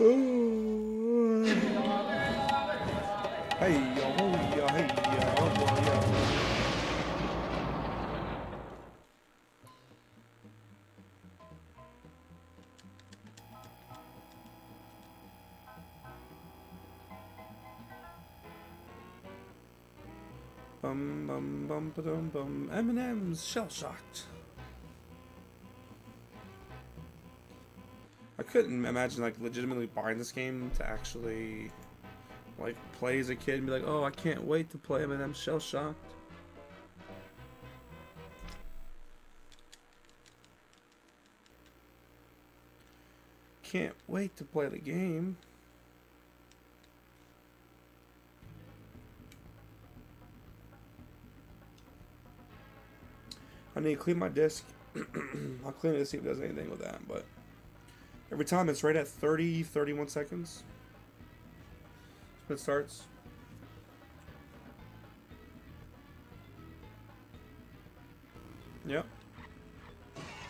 Hey yo, oh yeah, hey yeah, oh boy, yeah. Bum bum bum ba bum. M&M's shell shocked. I couldn't imagine like legitimately buying this game to actually like play as a kid and be like, oh, I can't wait to play M&M's shell shocked. Can't wait to play the game. I need to clean my disc. I'll clean it to see if it does anything with that, but every time it's right at 30, 31 seconds. It starts. Yep.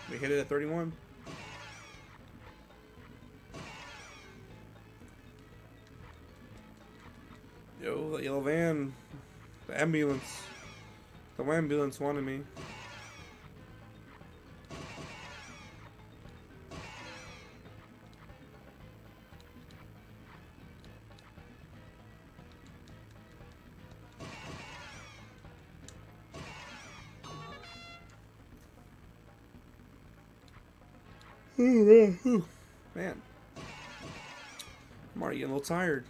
We hit it at 31. Yo, the yellow van. The ambulance. The ambulance wanted me. Man. I'm already getting a little tired.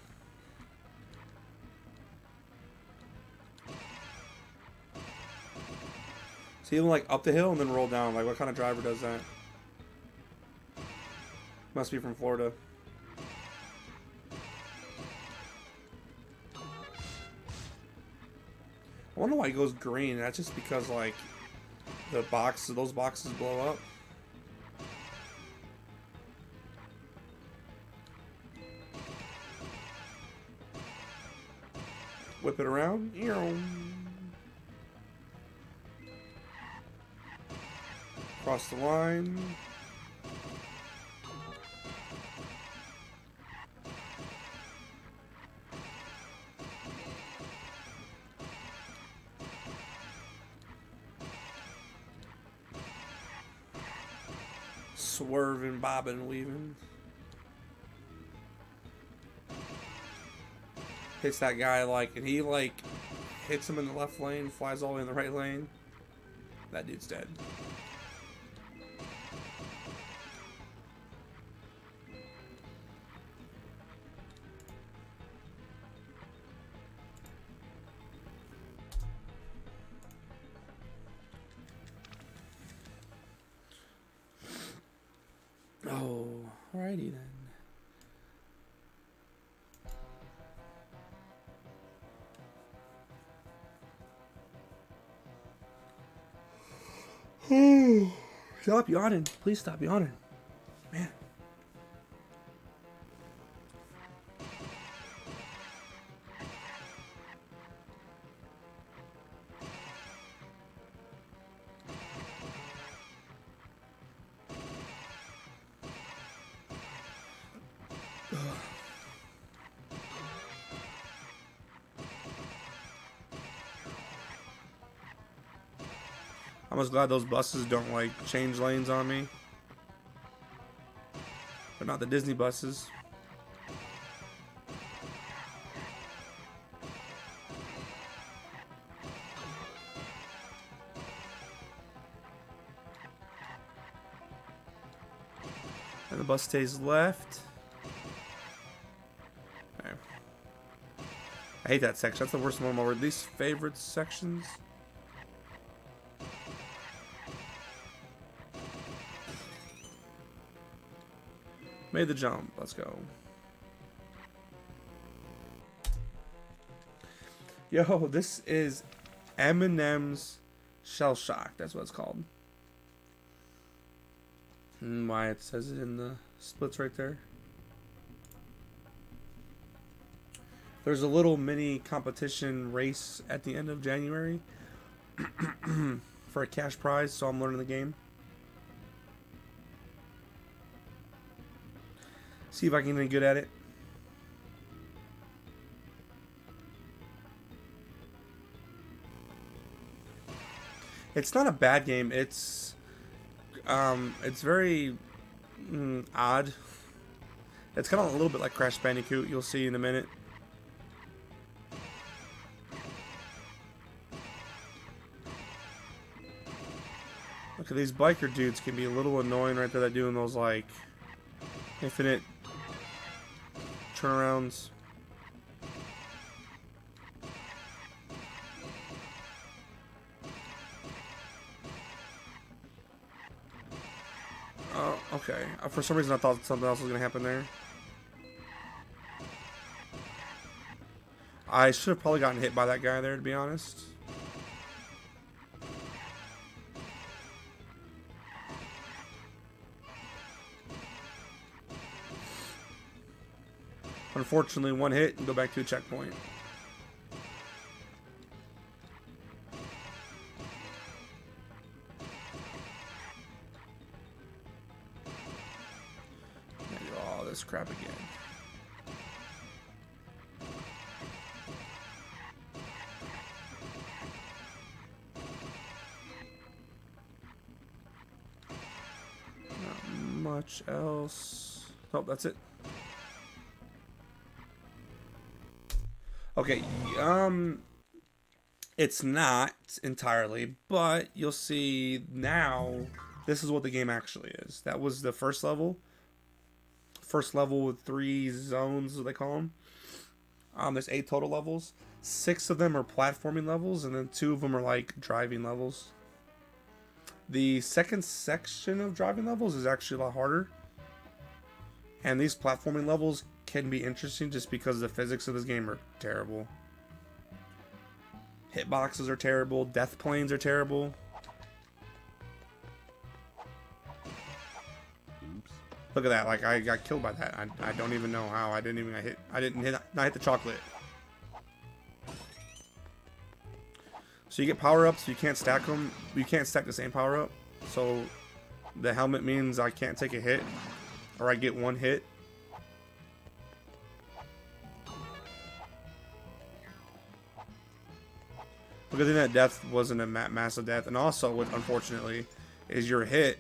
So you like up the hill and then roll down. Like what kind of driver does that? Must be from Florida. I wonder why it goes green. That's just because like those boxes blow up. Whip it around. Cross the line. Swerving, bobbing, weaving. Hits that guy like, and he like hits him in the left lane, flies all the way in the right lane. That dude's dead. Oh, alrighty then. Stop yawning. Please stop yawning. Man. I'm just glad those buses don't like change lanes on me. They're not the Disney buses. And the bus stays left. Okay. I hate that section. That's the worst one of my least favorite sections. Made the jump. Let's go. Yo, this is M&M's Shell Shock. That's what it's called. And why it says it in the splits right there. There's a little mini competition race at the end of January for a cash prize, so I'm learning the game. See if I can get any good at it. It's not a bad game. It's very odd. It's kind of a little bit like Crash Bandicoot. You'll see in a minute. Okay, these biker dudes can be a little annoying right there. They're doing those like infinite turnarounds. Oh, okay. For some reason I thought something else was going to happen there. I should have probably gotten hit by that guy there, to be honest. Unfortunately, one hit and go back to a checkpoint. Do all this crap again. Not much else. Oh, that's it. Okay, it's not entirely, but you'll see now this is what the game actually is. That was the first level. First level with 3 zones, what they call them. There's 8 total levels. 6 of them are platforming levels, and then 2 of them are like driving levels. The second section of driving levels is actually a lot harder. And these platforming levels can be interesting just because the physics of this game are terrible. Hitboxes are terrible. Death planes are terrible. Oops. Look at that! Like I got killed by that. I don't even know how. I didn't even hit. I hit the chocolate. So you get power ups. You can't stack them. You can't stack the same power up. So the helmet means I can't take a hit, or I get 1 hit. Because then that death wasn't a massive death. And also, what unfortunately is your hit,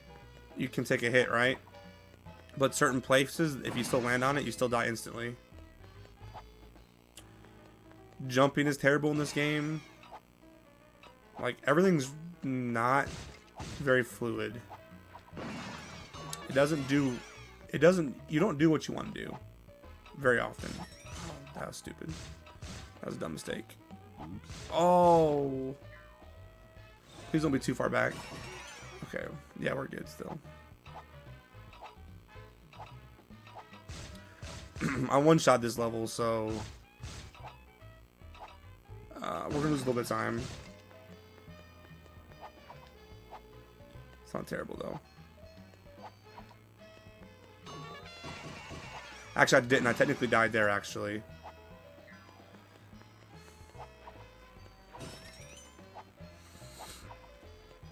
you can take a hit, right? But certain places, if you still land on it, you still die instantly. Jumping is terrible in this game. Like, everything's not very fluid. You don't do what you want to do very often. That was stupid. That was a dumb mistake. Oh, please don't be too far back. Okay, yeah, we're good still. I one-shot this level, so we're gonna lose a little bit of time. It's not terrible though. Actually, I didn't. I technically died there, actually.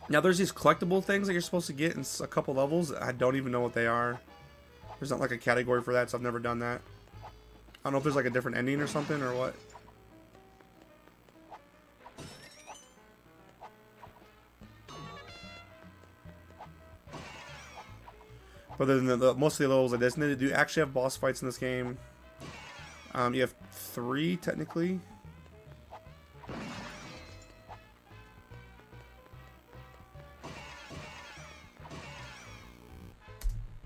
Now, there's these collectible things that you're supposed to get in a couple levels. I don't even know what they are. There's not like a category for that, so I've never done that. I don't know if there's like a different ending or something or what. But then most of the levels like this, and they do actually have boss fights in this game. You have 3 technically.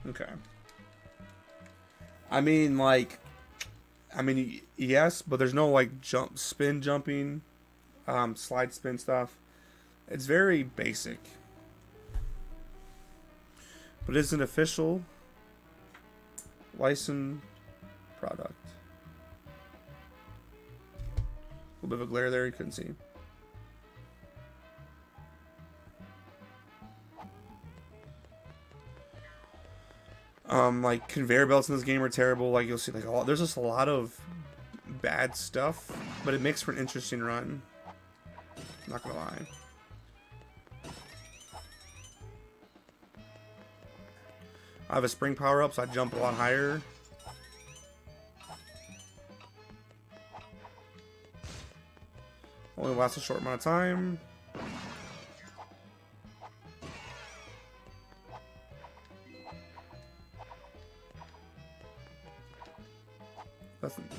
Okay. I mean, yes, but there's no like spin jumping, slide spin stuff. It's very basic. But it's an official licensed product. A little bit of a glare there, you couldn't see. Like conveyor belts in this game are terrible. Like you'll see, like there's just a lot of bad stuff, but it makes for an interesting run. Not gonna lie. I have a spring power up, so I jump a lot higher. only lasts a short amount of time.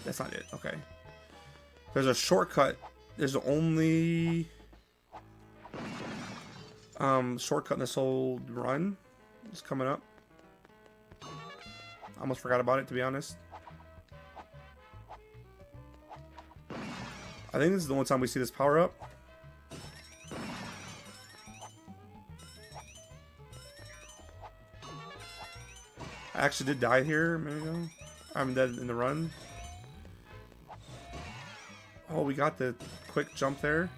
That's not it. Okay. There's a shortcut. There's the only shortcut in this whole run. It's coming up. I almost forgot about it, to be honest. I think this is the only time we see this power up. I actually did die here a minute ago. I'm dead in the run. Oh, we got the quick jump there.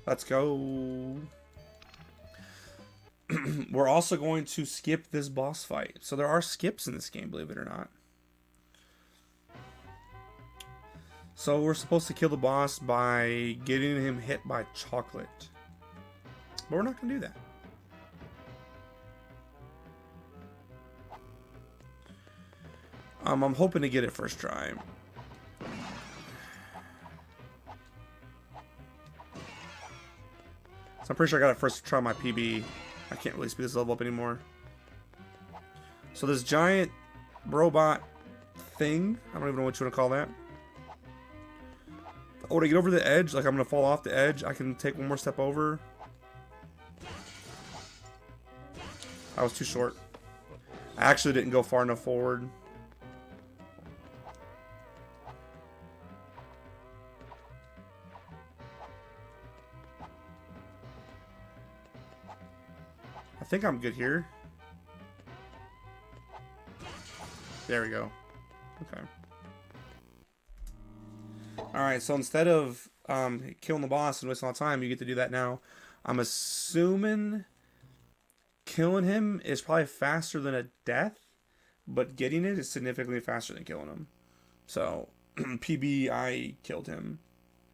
Let's go. We're also going to skip this boss fight. So there are skips in this game, believe it or not. So we're supposed to kill the boss by getting him hit by chocolate. But we're not going to do that. I'm hoping to get it first try. So I'm pretty sure I got it first try on my PB. I can't really speed this level up anymore. So this giant robot thing, I don't even know what you want to call that. Oh, to get over the edge, like I'm going to fall off the edge, I can take one more step over. I was too short. I actually didn't go far enough forward. I think I'm good here. There we go. Okay. Alright, so instead of killing the boss and wasting all time, you get to do that now. I'm assuming killing him is probably faster than a death, but getting it is significantly faster than killing him. So, PB, I killed him.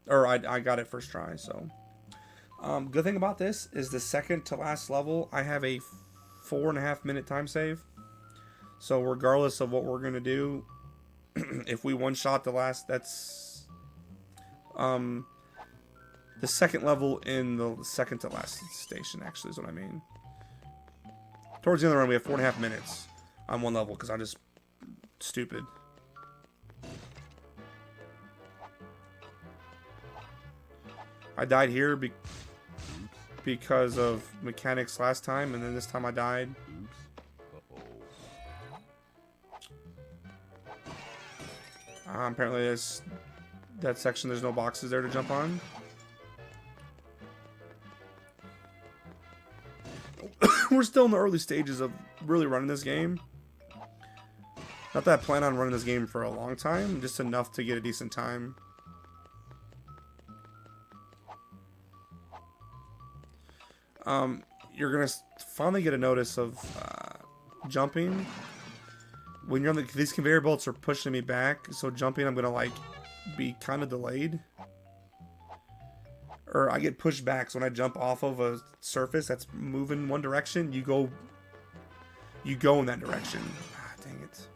Or I got it first try, so... good thing about this is the second to last level, I have a 4.5 minute time save. So regardless of what we're going to do, if we one-shot the last, that's the second level in the second to last station, actually, is what I mean. Towards the end of the run, we have 4.5 minutes on one level, because I'm just stupid. I died here because of mechanics last time, and then this time I died. Apparently that section, there's no boxes there to jump on. We're still in the early stages of really running this game. Not that I plan on running this game for a long time, just enough to get a decent time. You're gonna finally get a notice of jumping when you're on these conveyor belts are pushing me back. So jumping, I'm gonna like be kind of delayed, or I get pushed back. So when I jump off of a surface that's moving one direction, you go in that direction. Ah, dang it.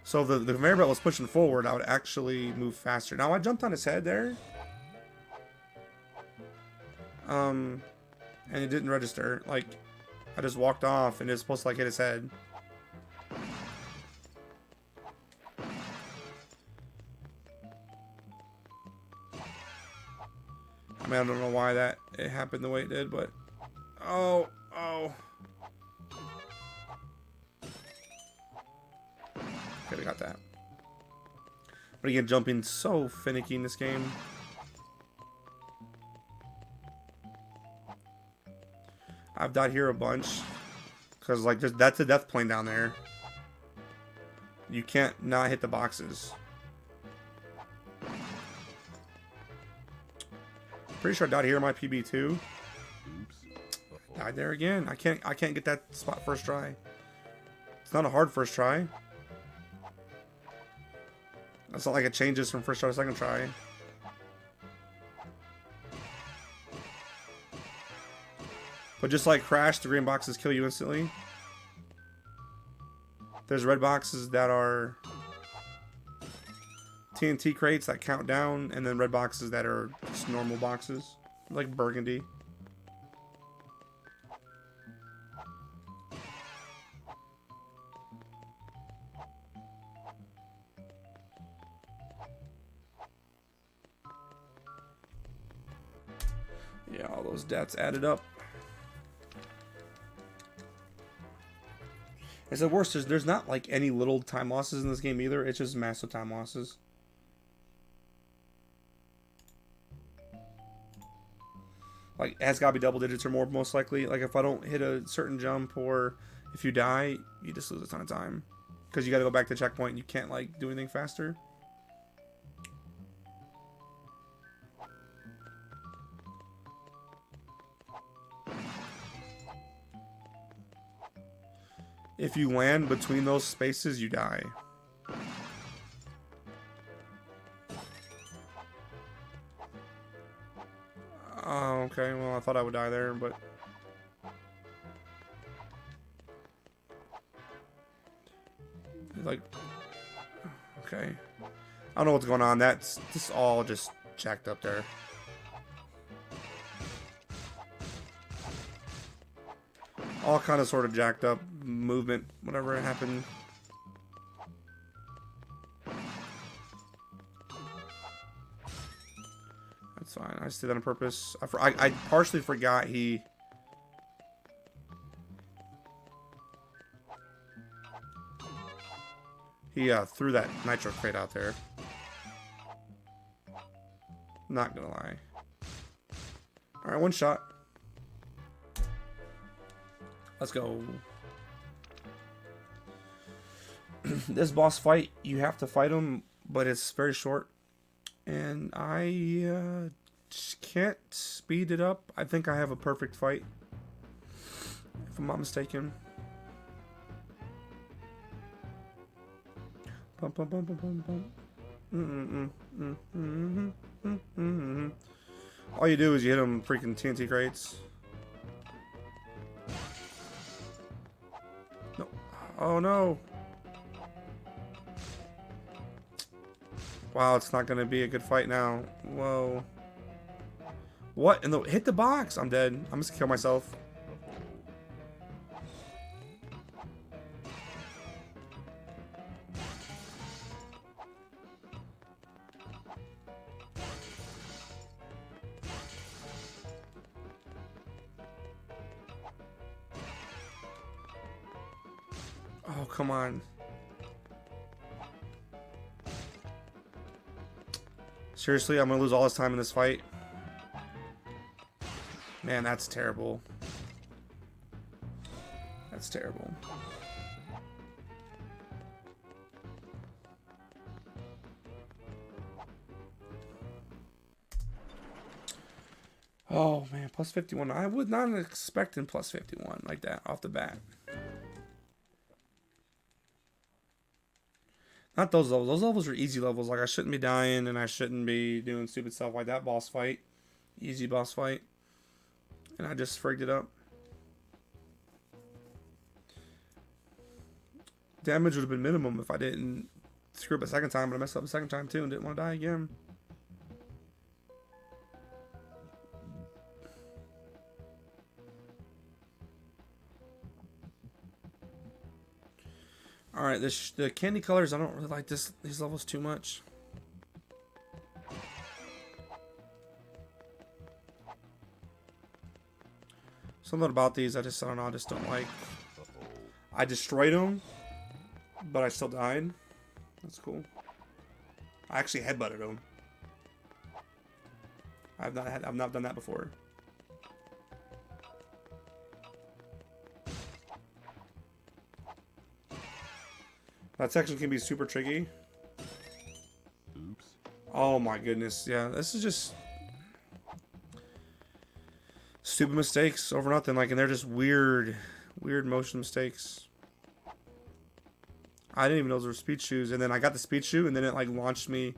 So the conveyor belt was pushing forward, I would actually move faster. Now I jumped on his head there. And it didn't register. Like, I just walked off and it's supposed to like hit his head. I mean, I don't know why it happened the way it did, but oh. Okay, we got that. But again, jumping so finicky in this game. I've died here a bunch because like that's a death plane down there. You can't not hit the boxes. Pretty sure I died here in my PB too. Died there again. I can't get that spot first try. It's not a hard first try. It's not like it changes from first try to second try. But just like Crash, the green boxes kill you instantly. There's red boxes that are TNT crates that count down, and then red boxes that are just normal boxes, like burgundy. Yeah, all those deaths added up. It's the worst. There's not like any little time losses in this game either. It's just massive time losses. Like, it has got to be double digits or more, most likely. Like, if I don't hit a certain jump or if you die, you just lose a ton of time. Because you got to go back to checkpoint and you can't, like, do anything faster. If you land between those spaces, you die. Oh, okay. Well, I thought I would die there, but... Like... Okay. I don't know what's going on. That's just all just jacked up there. All kind of sort of jacked up movement, whatever happened. That's fine. I just did that on purpose. I partially forgot he... He threw that nitro crate out there. Not gonna lie. Alright, one shot. Let's go. This boss fight, you have to fight him, but it's very short. And I just can't speed it up. I think I have a perfect fight, if I'm not mistaken. Bum, bum, bum, bum, bum. All you do is you hit them freaking TNT crates. No. Oh no. Wow, it's not gonna be a good fight now. Whoa. What? And hit the box. I'm dead. I'm just gonna kill myself. Oh, come on. Seriously, I'm gonna lose all this time in this fight. Man, that's terrible. That's terrible. Oh man, plus 51. I would not have expected plus 51 like that off the bat. Not those levels. Those levels are easy levels. Like, I shouldn't be dying and I shouldn't be doing stupid stuff like that boss fight. Easy boss fight. And I just frigged it up. Damage would have been minimum if I didn't screw up a second time, but I messed up a second time too and didn't want to die again. Alright, the candy colors, I don't really like these levels too much. Something about these, I don't know, I just don't like. I destroyed them, but I still died. That's cool. I actually headbutted them. I've not done that before. That section can be super tricky. Oops. Oh my goodness, yeah. This is just stupid mistakes over nothing. Like, and they're just weird motion mistakes. I didn't even know those were speed shoes, and then I got the speed shoe, and then it like launched me.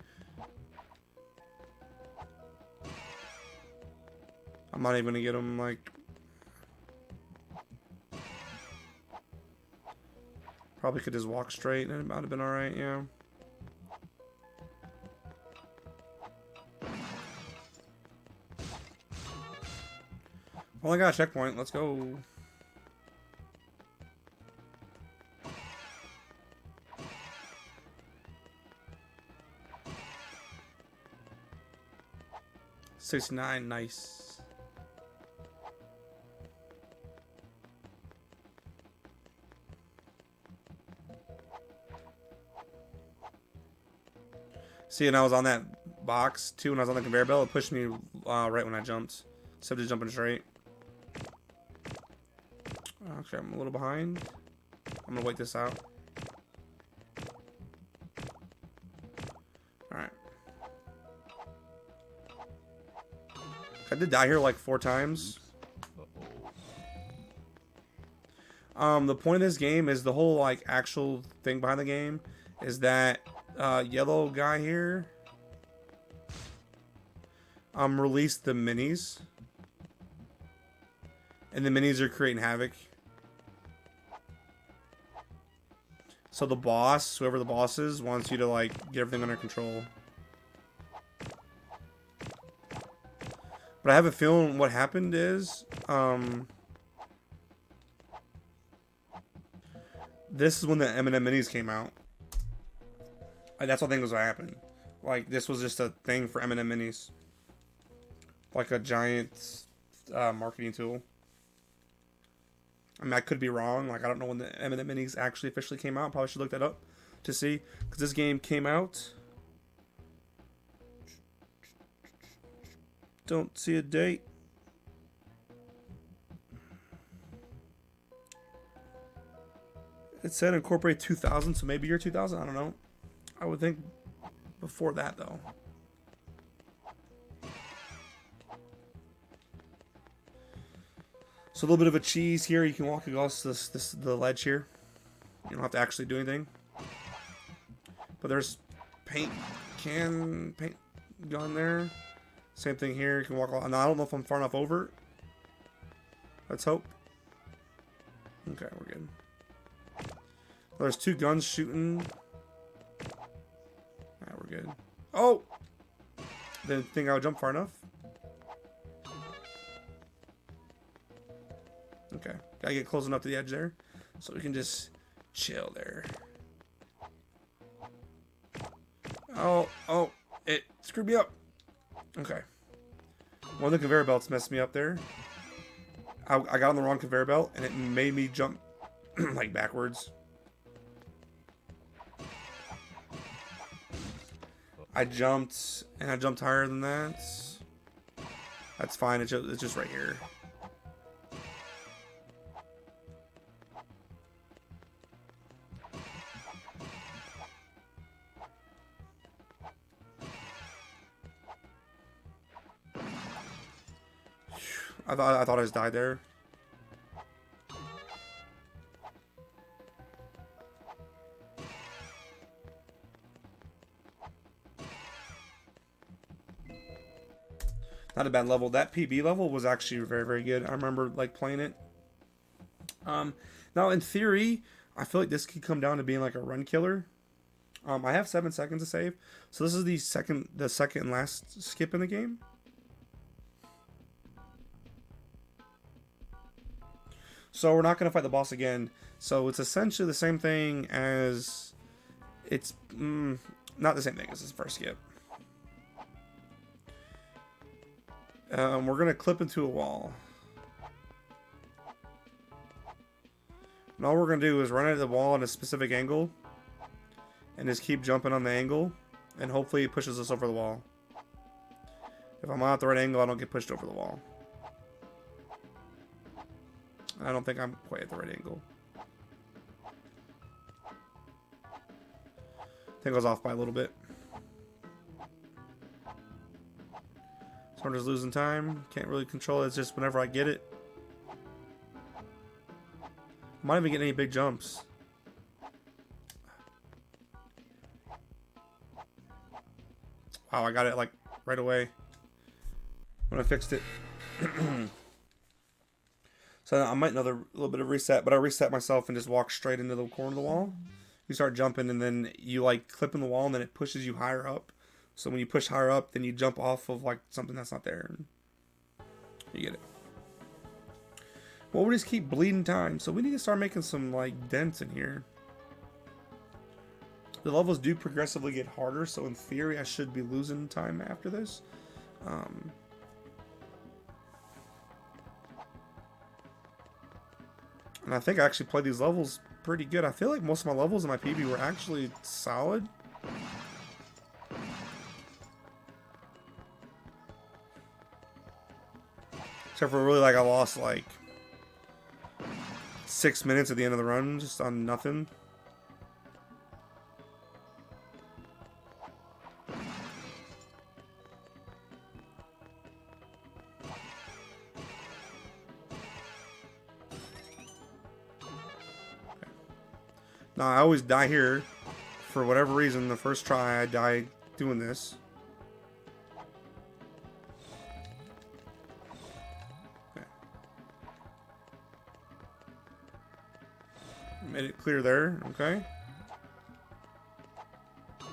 I'm not even gonna get them, like. Probably could just walk straight and it might have been alright, yeah. Well, I got a checkpoint. Let's go. $69, nice. See, and I was on that box too when I was on the conveyor belt. It pushed me right when I jumped. Instead of just jumping straight. Actually, I'm a little behind. I'm gonna wait this out. Alright. I did die here like 4 times. The point of this game is the whole like actual thing behind the game is that yellow guy here released the minis. And the minis are creating havoc. So the boss, whoever the boss is, wants you to like get everything under control. But I have a feeling what happened is this is when the M&M minis came out. That's what I think was what happened. Like this was just a thing for M&M minis. Like a giant marketing tool. I mean, I could be wrong. Like, I don't know when the M&M minis actually officially came out. Probably should look that up to see. Because this game came out. Don't see a date. It said incorporate 2000, so maybe year 2000. I don't know. I would think before that, though. So a little bit of a cheese here. You can walk across the ledge here. You don't have to actually do anything. But there's paint gun there. Same thing here. You can walk along. Now, I don't know if I'm far enough over. Let's hope. Okay, we're good. There's 2 guns shooting. Alright, we're good. Oh! Didn't think I would jump far enough. Okay, gotta get close enough to the edge there, so we can just chill there. Oh, it screwed me up. Okay. One of the conveyor belts messed me up there. I got on the wrong conveyor belt, and it made me jump, like, backwards. I jumped, and I jumped higher than that. That's fine, it's just right here. I thought I just died there. Not a bad level. That PB level was actually very, very good. I remember like playing it. Now in theory, I feel like this could come down to being like a run killer. I have 7 seconds to save, so this is the second and last skip in the game. So we're not going to fight the boss again. So it's essentially the same thing as... It's not the same thing as this first skip. We're going to clip into a wall. And all we're going to do is run into the wall at a specific angle. And just keep jumping on the angle. And hopefully it pushes us over the wall. If I'm not at the right angle, I don't get pushed over the wall. I don't think I'm quite at the right angle. I think I was off by a little bit. So I'm just losing time. Can't really control it. It's just whenever I get it. I'm not even getting any big jumps. Wow, I got it like right away when I fixed it. So I might another little bit of reset, but I reset myself and just walk straight into the corner of the wall. You start jumping, and then you like clip in the wall, and then it pushes you higher up. So when you push higher up, then you jump off of like something that's not there. And you get it. Well, we just keep bleeding time, so we need to start making some like dents in here. The levels do progressively get harder, so in theory I should be losing time after this. And I think I actually played these levels pretty good. I feel like most of my levels in my PB were actually solid. Except for really like I lost like 6 minutes at the end of the run just on nothing. Now I always die here. For whatever reason, the first try I die doing this. Okay. Made it clear there, okay. I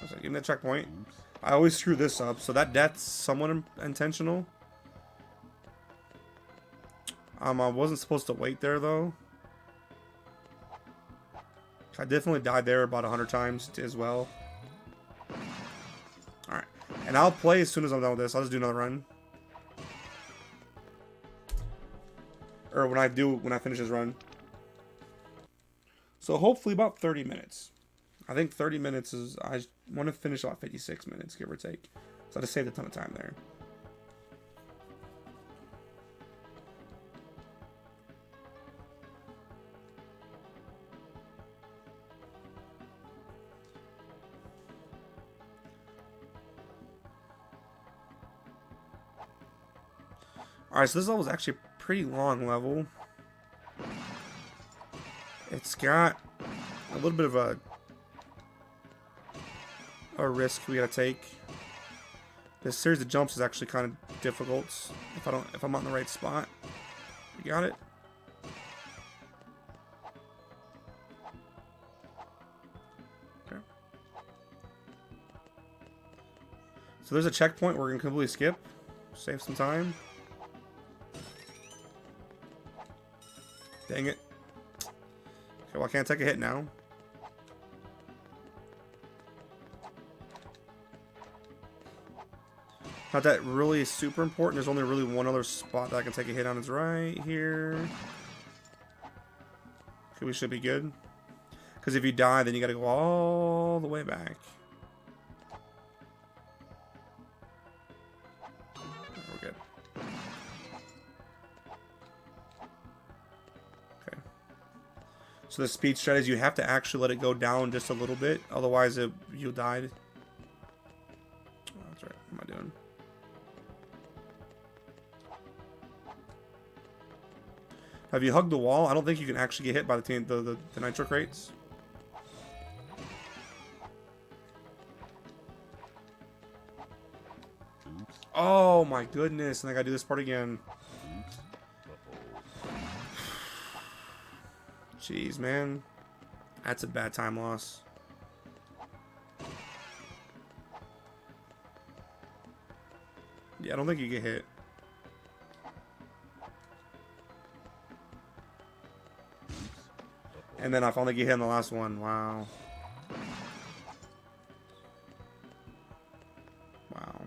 was like, give me that checkpoint. I always screw this up, so that death's somewhat intentional. I wasn't supposed to wait there though. I definitely died there about 100 times as well. Alright. And I'll play as soon as I'm done with this. I'll just do another run. Or when I finish this run. So hopefully about 30 minutes. I think 30 minutes is... I want to finish about 56 minutes, give or take. So I just saved a ton of time there. Alright, so this level is actually a pretty long level. It's got a little bit of a risk we gotta take. This series of jumps is actually kind of difficult if I'm on the right spot. You got it? Okay. So there's a checkpoint we're gonna completely skip. Save some time. Dang it. Okay, well I can't take a hit now. Not that really super important. There's only really one other spot that I can take a hit on. It's right here. Okay, we should be good. Because if you die, then you gotta go all the way back. We're good. Okay. So the speed strategy, you have to actually let it go down just a little bit. Otherwise, you'll die. Oh, that's right. What am I doing? Have you hugged the wall? I don't think you can actually get hit by the nitro crates. Oh my goodness, and I gotta do this part again. Jeez, man. That's a bad time loss. Yeah, I don't think you get hit. And then I finally get hit in the last one. Wow. Wow.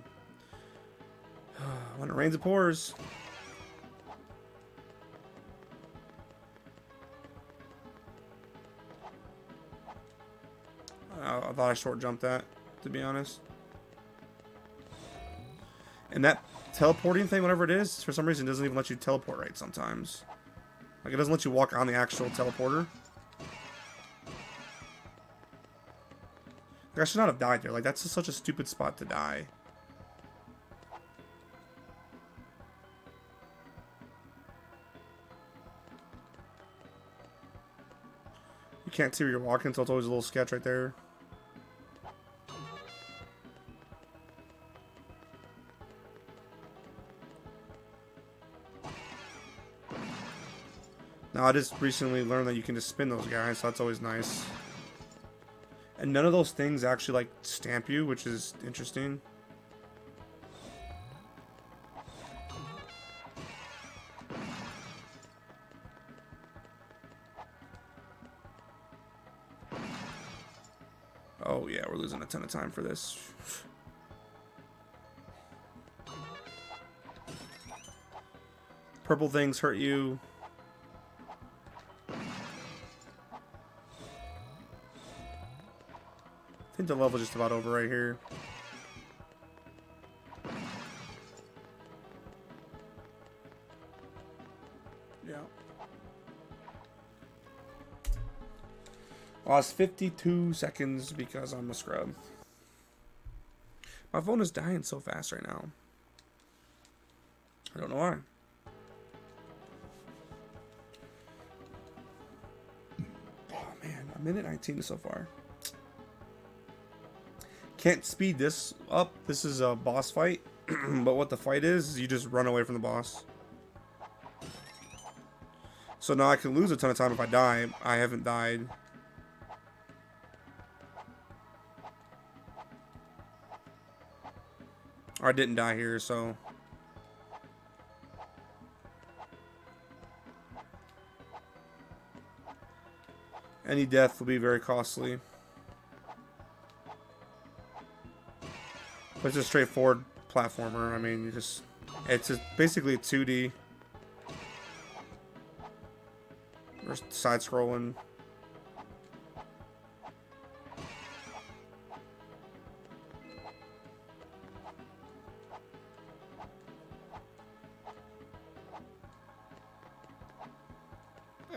When it rains, it pours. I thought I short jumped that, to be honest. And that teleporting thing, whatever it is, for some reason doesn't even let you teleport right sometimes. Like, it doesn't let you walk on the actual teleporter. Like, I should not have died there. Like, that's just such a stupid spot to die. You can't see where you're walking, so it's always a little sketch right there. Now, I just recently learned that you can just spin those guys, so that's always nice. And none of those things actually, like, stamp you, which is interesting. Oh, yeah, we're losing a ton of time for this. Purple things hurt you. I think the level's just about over right here. Yeah. Lost 52 seconds because I'm a scrub. My phone is dying so fast right now. I don't know why. Oh man, a minute 19 so far. Can't speed this up. This is a boss fight. But what the fight is you just run away from the boss. So now I can lose a ton of time if I die. I haven't died. Or I didn't die here, so. Any death will be very costly. But it's a straightforward platformer. I mean, you just. It's basically a 2D. Or side scrolling.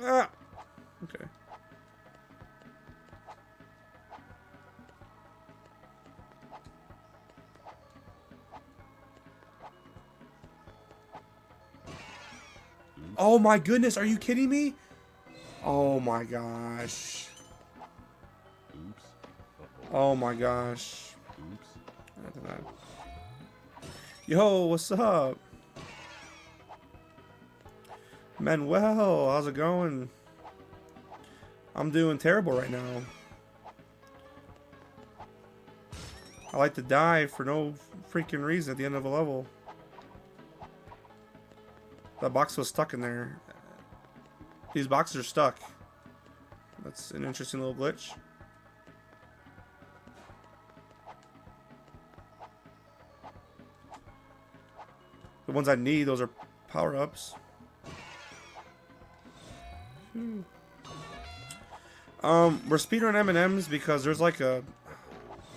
Ah! Okay. Oh my goodness, are you kidding me? Oh my gosh. Oops. Oh my gosh. Oops. Yo, what's up? Manuel, how's it going? I'm doing terrible right now. I like to die for no freaking reason at the end of a level. That box was stuck in there. These boxes are stuck. That's an interesting little glitch. The ones I need, those are power-ups. We're speedrunning M&Ms because there's like a...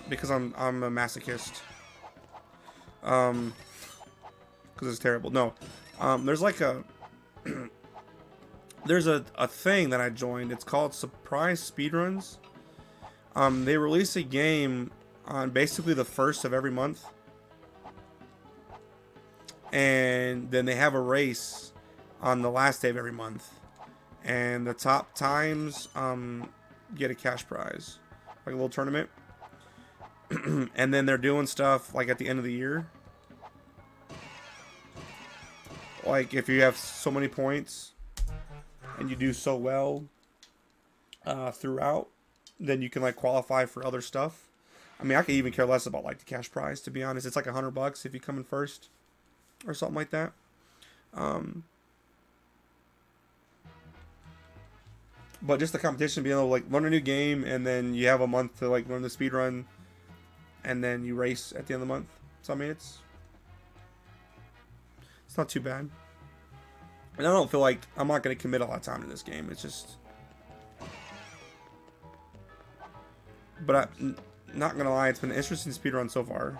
Because I'm a masochist. Because it's terrible. No. There's like a... There's a thing that I joined. It's called Surprise Speedruns. They release a game on basically the first of every month. And then they have a race on the last day of every month. And the top times get a cash prize. Like a little tournament. And then they're doing stuff like at the end of the year. Like if you have so many points and you do so well throughout, then you can like qualify for other stuff. I mean, I could even care less about like the cash prize, to be honest. It's like $100 if you come in first or something like that. But just the competition, being able to like learn a new game, and then you have a month to like learn the speed run, and then you race at the end of the month. So I mean, it's not too bad. And I don't feel like I'm not going to commit a lot of time to this game. It's just, but I'm not going to lie, it's been an interesting speed run so far.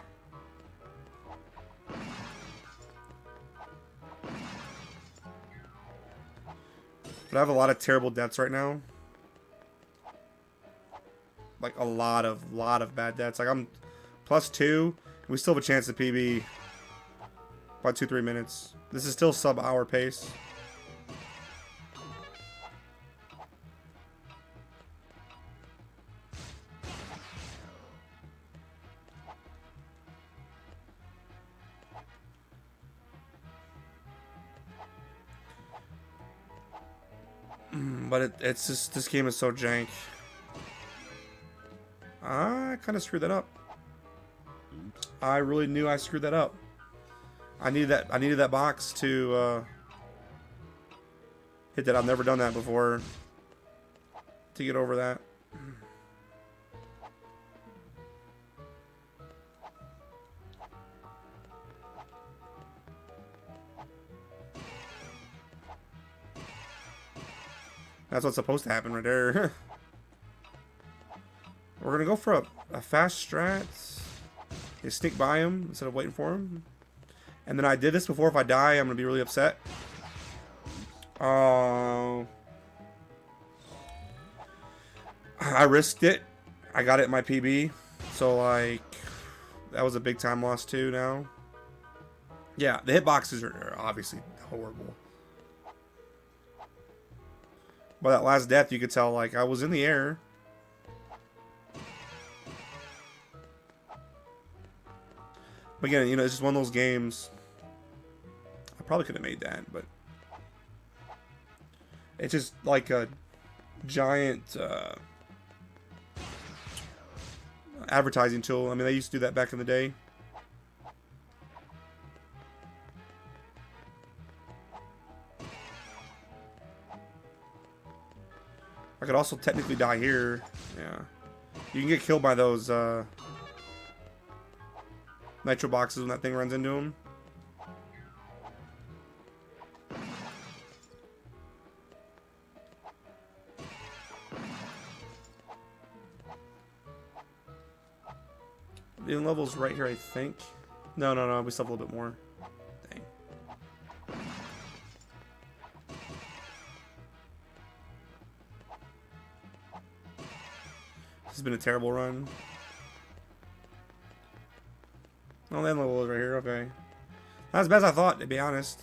But I have a lot of terrible deaths right now. Like a lot of bad deaths. Like I'm +2. We still have a chance to PB. About 2-3 minutes. This is still sub-hour pace. But it's just, this game is so jank. I kind of screwed that up. Oops. I really knew I screwed that up. I needed that box to hit that. I've never done that before. To get over that. That's what's supposed to happen right there. We're gonna go for a fast strat. You sneak by him instead of waiting for him. And then I did this before. If I die, I'm gonna be really upset. I risked it. I got it in my PB. So like, that was a big time loss too now. Yeah, the hitboxes are obviously horrible. By that last death, you could tell, like, I was in the air. But again, you know, it's just one of those games. I probably could have made that, but it's just like a giant advertising tool. I mean, they used to do that back in the day. I could also technically die here. Yeah. You can get killed by those nitro boxes when that thing runs into them. The level's right here, I think. No, we still have a little bit more. Dang. This has been a terrible run. Oh, that level is right here. Okay. Not as bad as I thought, to be honest.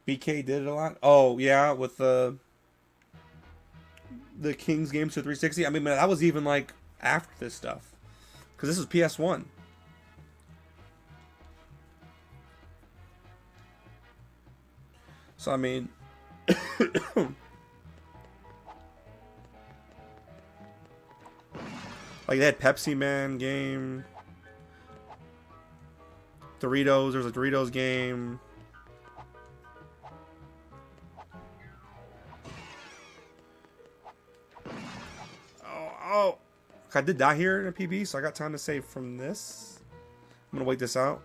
BK did it a lot. Oh, yeah, with the Kings games to 360. I mean, that was even like after this stuff. Because this was PS1. So, I mean... like, they had Pepsi Man game. Doritos. There's a Doritos game. Oh. I did die here in a PB, so I got time to save from this. I'm going to wait this out.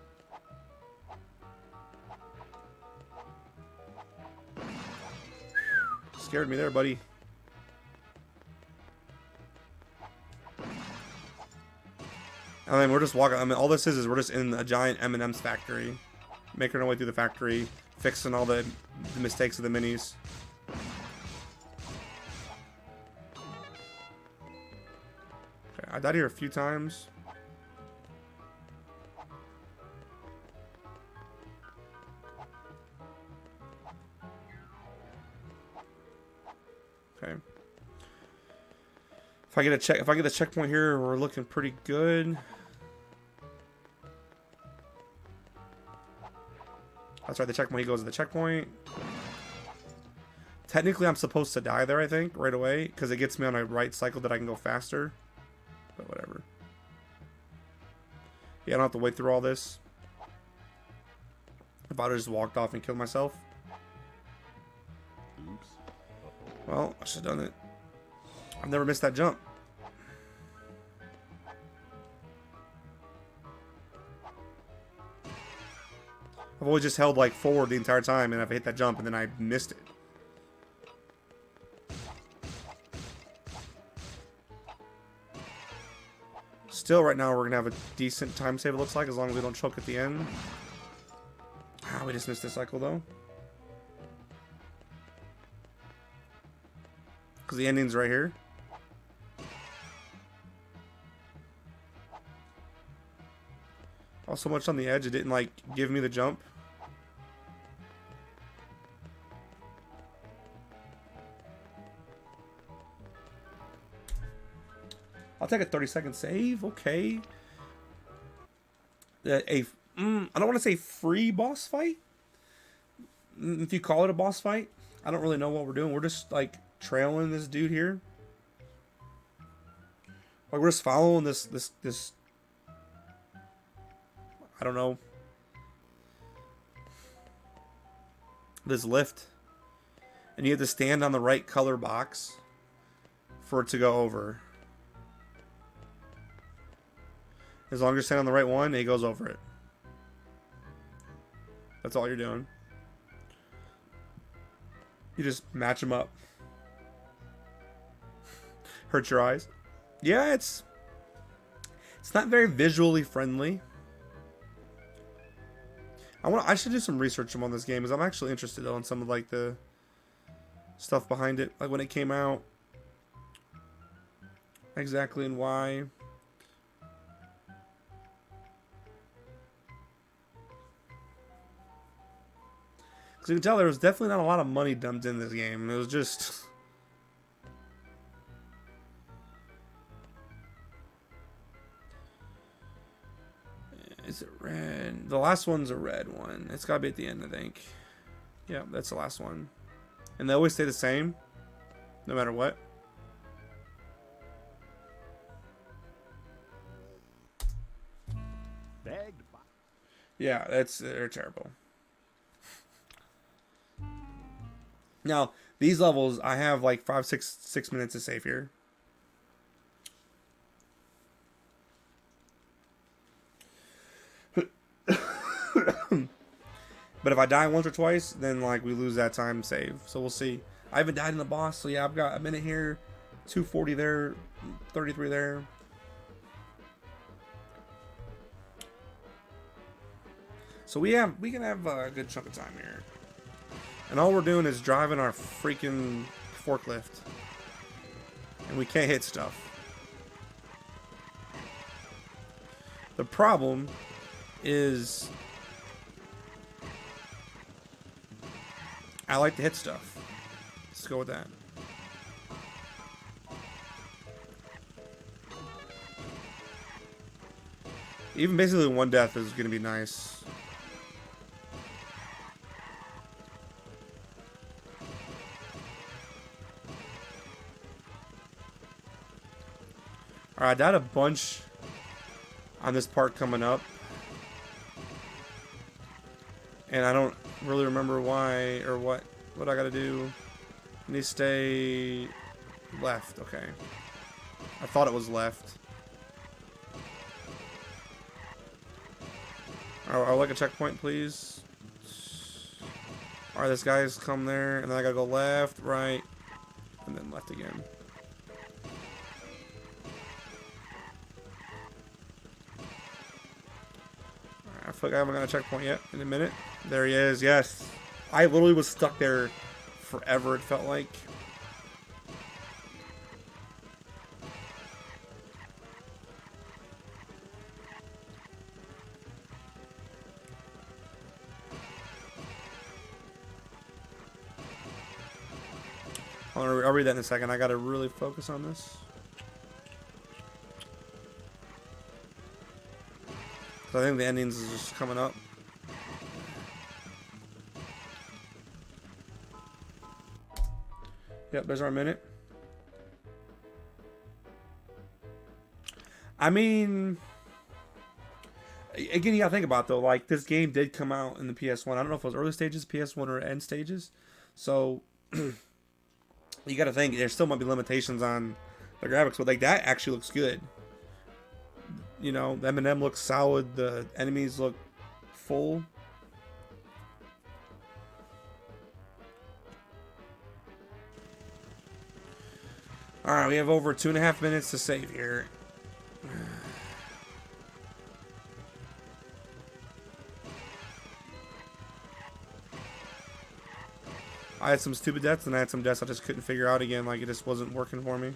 Scared me there, buddy. And then we're just walking. I mean, all this is we're just in a giant M&Ms factory, making our way through the factory, fixing all the mistakes of the minis. Okay, I died here a few times. Okay. If I get a checkpoint here, we're looking pretty good. That's right, the checkpoint. He goes to the checkpoint. Technically, I'm supposed to die there, I think, right away, because it gets me on a right cycle that I can go faster. But whatever. Yeah, I don't have to wait through all this. If I just walked off and killed myself. Oops. Well, I should have done it. I've never missed that jump. I've always just held like forward the entire time, and I've hit that jump and then I missed it. Still, right now, we're going to have a decent time save, it looks like, as long as we don't choke at the end. Ah, we just missed this cycle, though. Because the ending's right here. Also, much on the edge, it didn't, like, give me the jump. I'll take a 30-second save. Okay. I don't want to say free boss fight. If you call it a boss fight, I don't really know what we're doing. We're just like trailing this dude here. Like we're just following this. I don't know. This lift, and you have to stand on the right color box for it to go over. As long as you stand on the right one, it goes over it. That's all you're doing. You just match them up. Hurt your eyes. Yeah, it's not very visually friendly. I should do some research on this game because I'm actually interested on some of like the stuff behind it, like when it came out, exactly, and why. Because you can tell there was definitely not a lot of money dumped in this game. It was just. Is it red? The last one's a red one. It's gotta be at the end, I think. Yeah, that's the last one. And they always stay the same, no matter what. Yeah, they're terrible. Now, these levels, I have like 6 minutes to save here. But if I die once or twice, then like we lose that time save. So we'll see. I haven't died in the boss, so yeah, I've got a minute here, 240 there, 33 there. So we can have a good chunk of time here. And all we're doing is driving our freaking forklift. And we can't hit stuff. The problem is I like to hit stuff. Let's go with that. Even basically one death is going to be nice. Alright, I died a bunch on this part coming up. And I don't really remember why or what I gotta do. I need to stay left. Okay. I thought it was left. Alright, I'd like a checkpoint, please. Alright, this guy's come there, and then I gotta go left, right, and then left again. I feel like I haven't got a checkpoint yet in a minute. There he is, yes. I literally was stuck there forever, it felt like. I'll read that in a second. I gotta really focus on this. I think the endings is just coming up. Yep, there's our minute. I mean, again, you gotta think about it, though. Like, this game did come out in the PS1. I don't know if it was early stages, PS1, or end stages. So, you gotta think there still might be limitations on the graphics, but like that actually looks good. You know, the M&M looks solid. The enemies look full. Alright, we have over 2.5 minutes to save here. I had some stupid deaths, and I had some deaths I just couldn't figure out again. Like, it just wasn't working for me.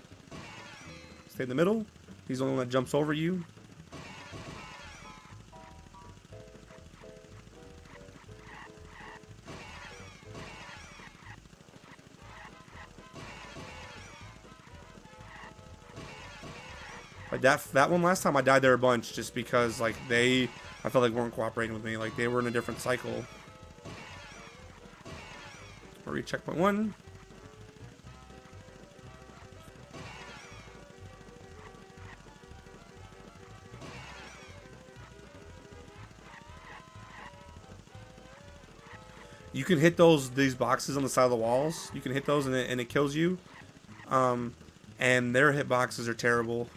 Stay in the middle. He's the only one that jumps over you. Like that one last time I died there a bunch just because like they I felt like weren't cooperating with me. Like they were in a different cycle. I'll reach checkpoint 1. You can hit these boxes on the side of the walls. You can hit those and it kills you. And their hitboxes are terrible.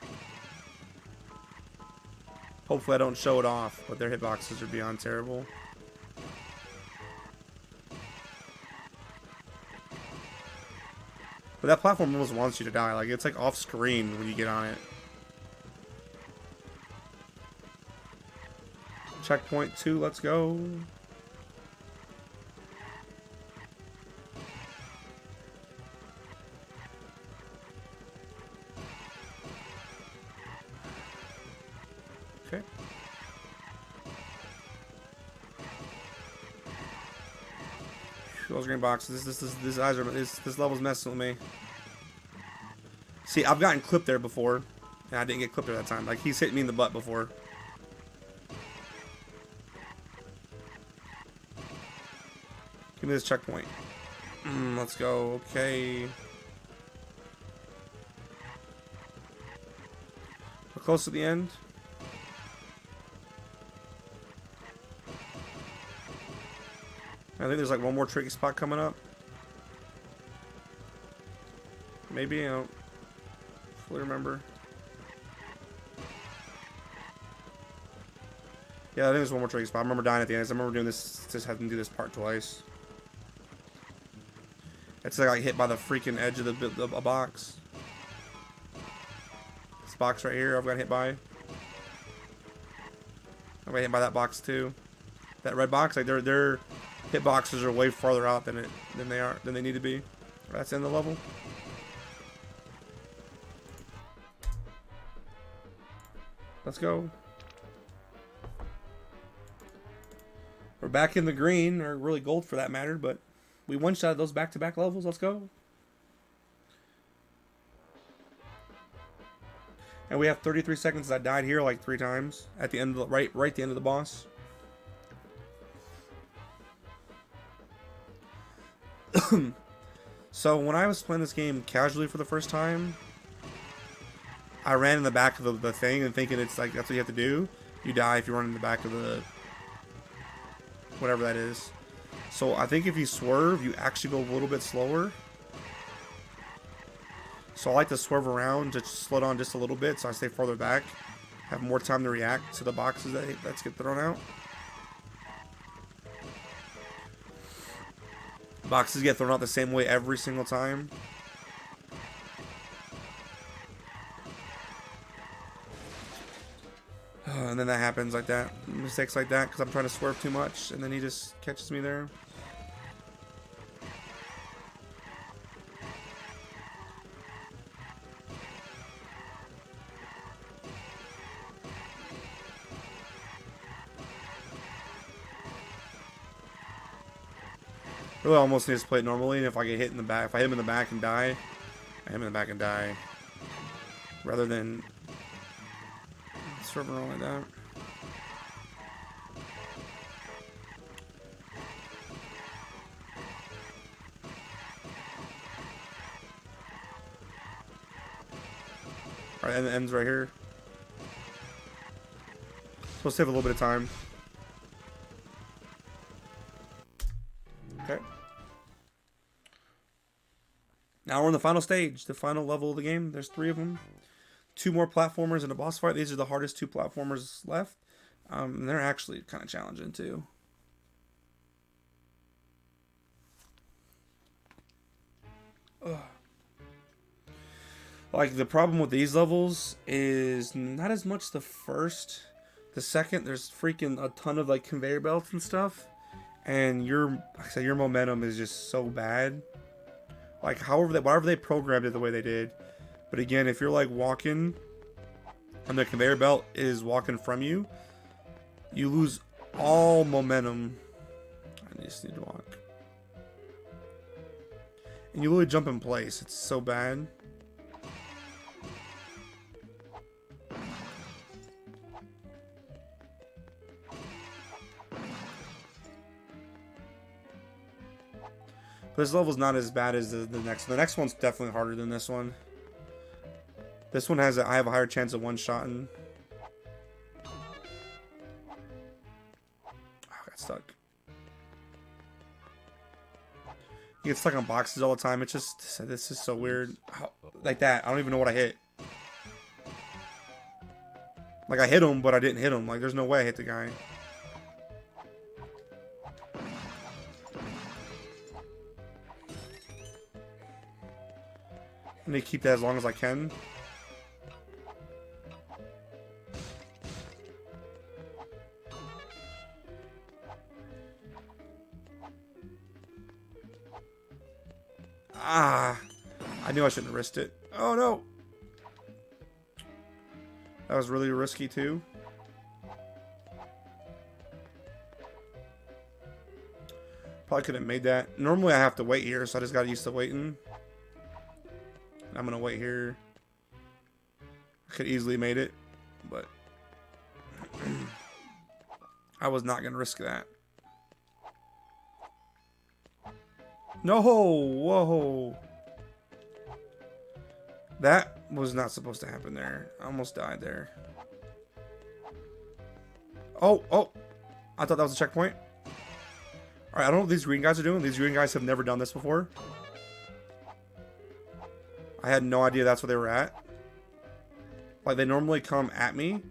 Hopefully I don't show it off, but their hitboxes are beyond terrible. But that platform almost wants you to die. Like, it's like off screen when you get on it. Checkpoint 2, let's go. Okay. Those green boxes. This level's messing with me. See, I've gotten clipped there before, and I didn't get clipped there that time. Like, he's hit me in the butt before. Give me this checkpoint. Let's go. Okay. We're close to the end. I think there's like one more tricky spot coming up. Maybe, I don't fully remember. Yeah, I think there's one more tricky spot. I remember dying at the end. I remember doing this, just having to do this part twice. It's like I got hit by the freaking edge of the box. This box right here, I've got hit by. I got hit by that box too. That red box, like their hit boxes are way farther out than they need to be. That's in the level. Let's go. We're back in the green, or really gold for that matter, but we one-shot those back-to-back levels. Let's go. And we have 33 seconds. I died here like 3 times at the end of the right at the end of the boss. So when I was playing this game casually for the first time, I ran in the back of the thing and thinking it's like that's what you have to do. You die if you run in the back of the whatever that is. So I think if you swerve, you actually go a little bit slower. So I like to swerve around to slow down just a little bit so I stay farther back. Have more time to react to the boxes that get thrown out. Boxes get thrown out the same way every single time. And then that happens like that. Mistakes like that because I'm trying to swerve too much and then he just catches me there. Really almost need to play it normally, and if I get hit in the back, if I hit him in the back and die, I hit him in the back and die. Rather than swerving around like that. Alright, and it ends right here. Supposed to save a little bit of time. Okay. Now we're on the final stage, the final level of the game. There's 3 of them. 2 more platformers and a boss fight. These are the hardest 2 platformers left. And they're actually kind of challenging too. Ugh. Like, the problem with these levels is not as much the first. The second, there's freaking a ton of like conveyor belts and stuff. And like I said, your momentum is just so bad. Like, whatever they programmed it the way they did. But again, if you're like walking and the conveyor belt is walking from you, you lose all momentum. I just need to walk. And you literally jump in place. It's so bad. This level's not as bad as the next one. The next one's definitely harder than this one. This one has I have a higher chance of one-shotting. Oh, I got stuck. You get stuck on boxes all the time. It's just, this is so weird. How, like that. I don't even know what I hit. Like I hit him, but I didn't hit him. Like there's no way I hit the guy. I need to keep that as long as I can. Ah, I knew I shouldn't have risked it. Oh no. That was really risky too. Probably could have made that. Normally I have to wait here, so I just got used to waiting. I'm gonna wait here. I could easily made it, but I was not gonna risk that. No, whoa. That was not supposed to happen there. I almost died there. Oh. I thought that was a checkpoint. Alright, I don't know what these green guys are doing. These green guys have never done this before. I had no idea that's where they were at. Like, they normally come at me.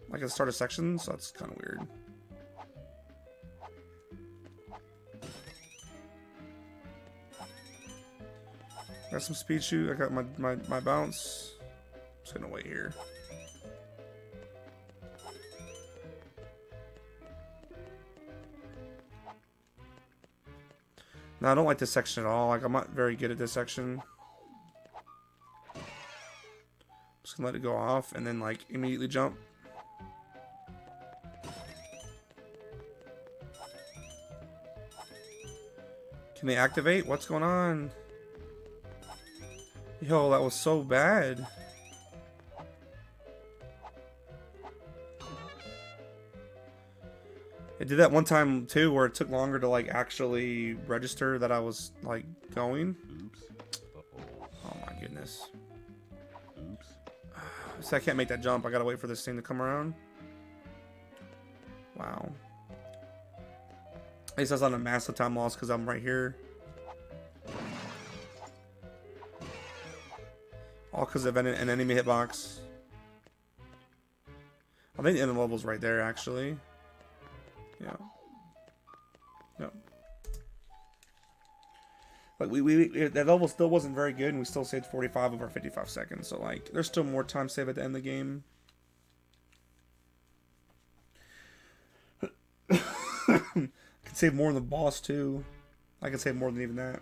Like, at the start of sections, so that's kind of weird. Got some speed shoot. I got my bounce. Just gonna wait here. No, I don't like this section at all. Like, I'm not very good at this section. Just gonna let it go off and then, like, immediately jump. Can they activate? What's going on? Yo, that was so bad. It did that one time too where it took longer to like actually register that I was like going. Oops. Oh my goodness. Oops. So I can't make that jump. I gotta wait for this thing to come around. Wow. At least that's not a massive time loss because I'm right here. All because of an enemy hitbox. I think the end of the level's right there, actually. Yeah. Yep. Like that level still wasn't very good, and we still saved 45 of our 55 seconds. So like, there's still more time saved at the end of the game. I could save more than the boss too. I could save more than even that.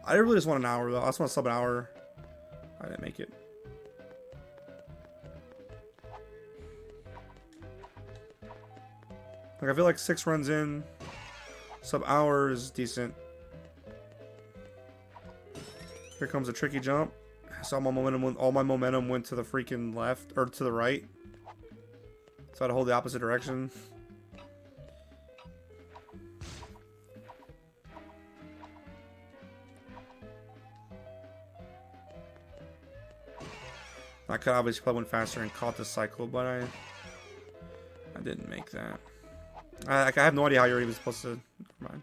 I really just want an hour though. I just want to sub an hour. I didn't make it. Like I feel like 6 runs in, sub hour is decent. Here comes a tricky jump. So all my momentum went to the freaking left or to the right. So I had to hold the opposite direction. I could obviously probably went faster and caught the cycle, but I didn't make that. I have no idea how you're even supposed to. Never mind.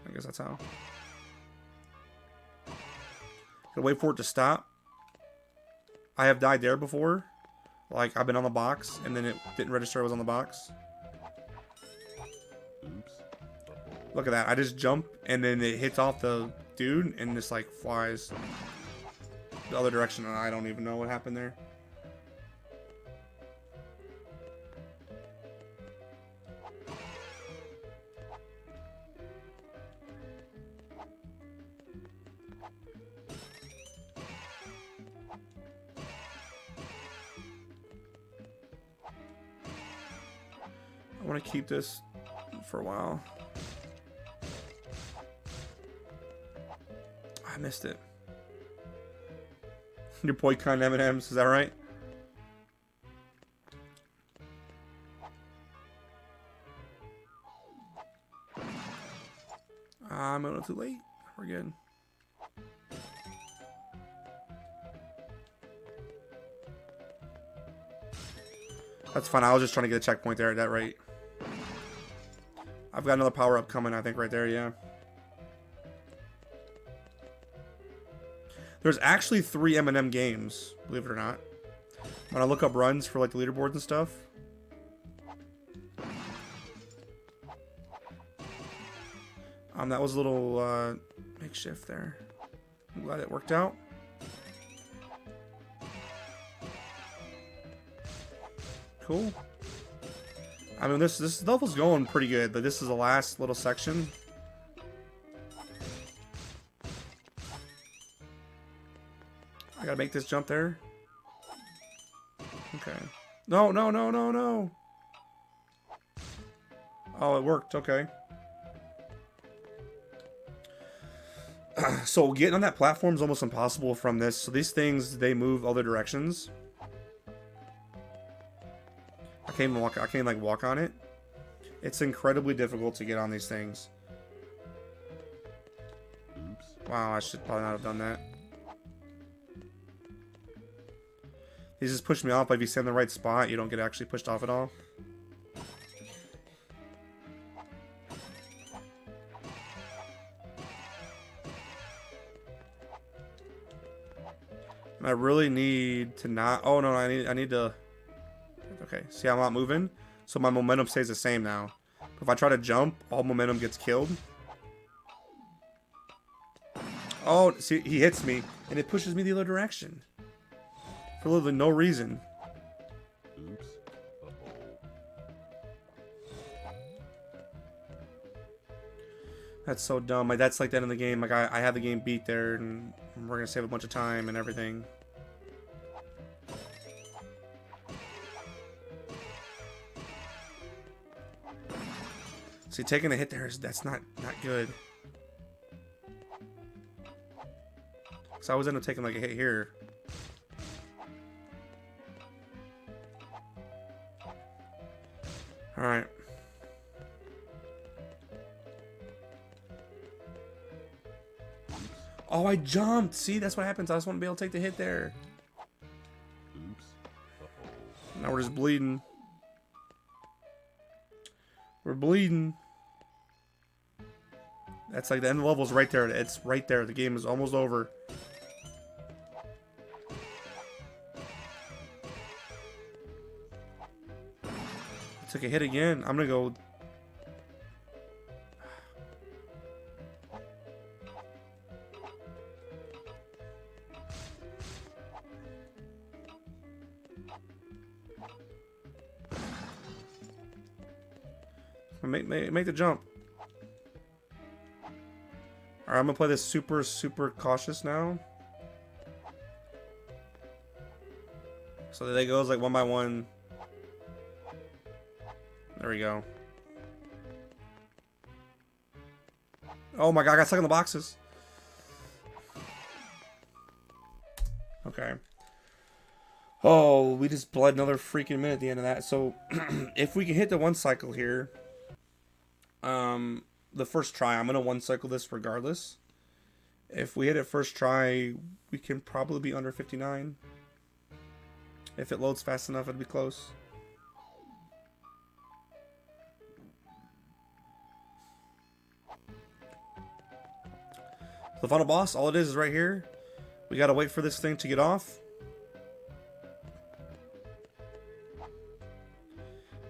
I guess that's how. Gotta wait for it to stop. I have died there before. Like I've been on the box and then it didn't register I was on the box. Oops. Look at that. I just jump and then it hits off the dude and just like flies the other direction, and I don't even know what happened there. I want to keep this for a while. I missed it. Your boy kind M&Ms, is that right? I'm a little too late. We're good. That's fine. I was just trying to get a checkpoint there at that rate. I've got another power up coming, I think, right there, yeah. There's actually 3 M&M games, believe it or not. When I look up runs for like the leaderboards and stuff. That was a little makeshift there. I'm glad it worked out. Cool. I mean, this level's going pretty good, but this is the last little section. I gotta make this jump there. Okay. No, no, no, no, no. Oh, it worked. Okay. So getting on that platform is almost impossible from this. So these things, they move other directions. I can't even walk. I can't like walk on it. It's incredibly difficult to get on these things. Oops. Wow, I should probably not have done that. These just push me off, but if you stand in the right spot, you don't get actually pushed off at all. And I really need to not. Oh no, I need to. Okay, see how I'm not moving, so my momentum stays the same now. If I try to jump, all momentum gets killed. Oh, see, he hits me, and it pushes me the other direction. For literally no reason. Oops. That's so dumb. Like, that's like the end of the game. Like, I had the game beat there, and we're gonna save a bunch of time and everything. See, taking a hit there, that's not good. So I was end up taking like a hit here. All right. Oh, I jumped. See, that's what happens. I just want to be able to take the hit there. Oops. Now we're just bleeding. We're bleeding. That's like the end of the level's right there. It's right there. The game is almost over. I took a hit again. I'm gonna go. Make the jump. Alright, I'm gonna play this super cautious now. So there it goes, like one by one. There we go. Oh my god, I got stuck in the boxes. Okay. Oh, we just bled another freaking minute at the end of that. So, if we can hit the one cycle here, the first try, I'm gonna one cycle this regardless. If we hit it first try, we can probably be under 59. If it loads fast enough, it'll be close. The final boss, all it is right here. We gotta wait for this thing to get off.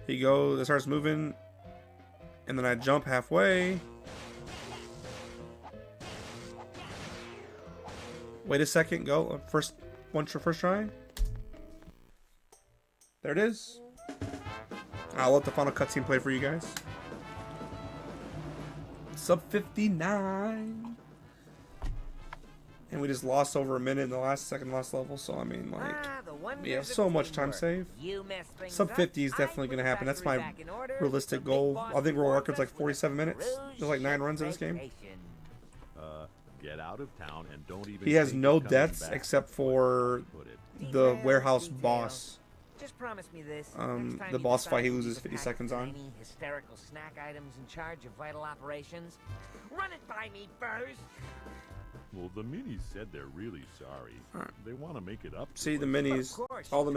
He goes, it starts moving, and then I jump halfway. Wait a second, go. First try. There it is. I'll let the final cutscene play for you guys. Sub 59. And we just lost over a minute in the last level, so I mean, like, we have so much time saved. Sub 50 is definitely going to happen. That's my realistic goal. I think world record's like 47 minutes. There's like 9 runs in this game. Get out of town and don't even. He has no deaths except for the warehouse boss. Just promise me this. The Next time you boss decide fight he to leave loses a 50 pack of seconds on. tiny, hysterical snack items in charge of vital operations. Run it by me first. Well, the minis said they're really sorry. Alright. They want to make it up. See, the to us. minis, Of course. all the